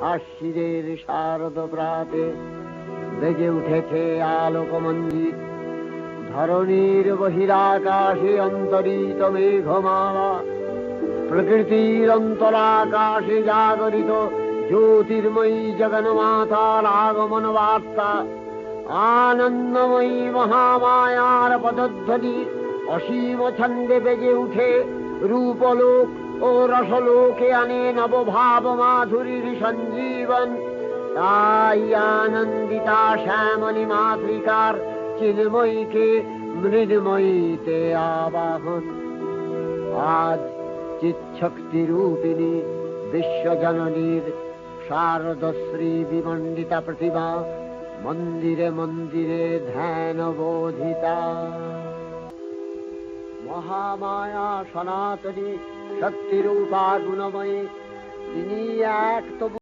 আশ্বিনের শারদ প্রাতে বেজে উঠেছে আলোক মঞ্জিত। ধরণীর বহিরাকাশে অন্তরিত মেঘমালা, প্রকৃতির অন্তরাকাশে জাগরিত জ্যোতির্ময়ী জগন্মাতার আগমন বার্তা। আনন্দময়ী মহামায়ার পদধ্বনি অসীম ছন্দে বেজে উঠে রূপলোক ও রসলোকে আনে নবভাব মাধুরীর সঞ্জীবন। তাই আনন্দিতা শ্যামলী মাতৃকার চিন্ময়ীকে মৃন্ময়ীতে আবাহন। আজ চিৎশক্তি রূপিণী বিশ্বজননীর শারদশ্রী বিমণ্ডিতা প্রতিমা মন্দিরে মন্দিরে ধ্যান বোধিতা। মহামায়া সনাতনী শক্তিরূপা গুণময়ী, তিনি এক তবু